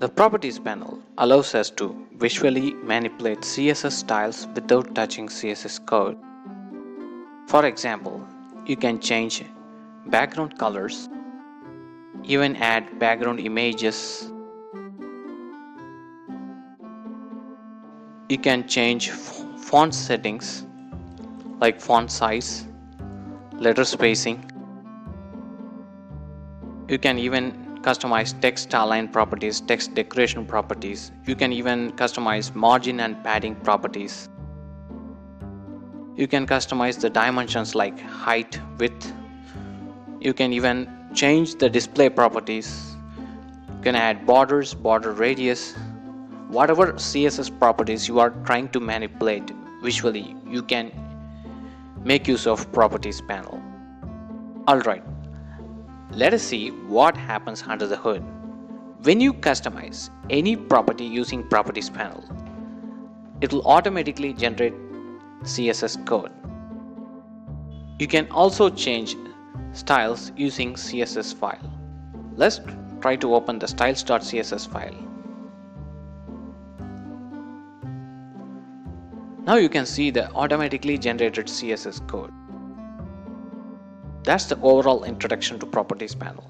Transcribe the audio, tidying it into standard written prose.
The Properties panel allows us to visually manipulate CSS styles without touching CSS code. For example, you can change background colors, even add background images. You can change font settings like font size, letter spacing. You can even customize text align properties, text decoration properties. You can even customize margin and padding properties. You can customize the dimensions like height, width. You can even change the display properties. You can add borders, border radius. Whatever CSS properties you are trying to manipulate visually, you can make use of Properties panel. Alright, let us see what happens under the hood. When you customize any property using Properties panel, it will automatically generate CSS code. You can also change styles using CSS file. Let's try to open the styles.css file. Now you can see the automatically generated CSS code. That's the overall introduction to Properties panel.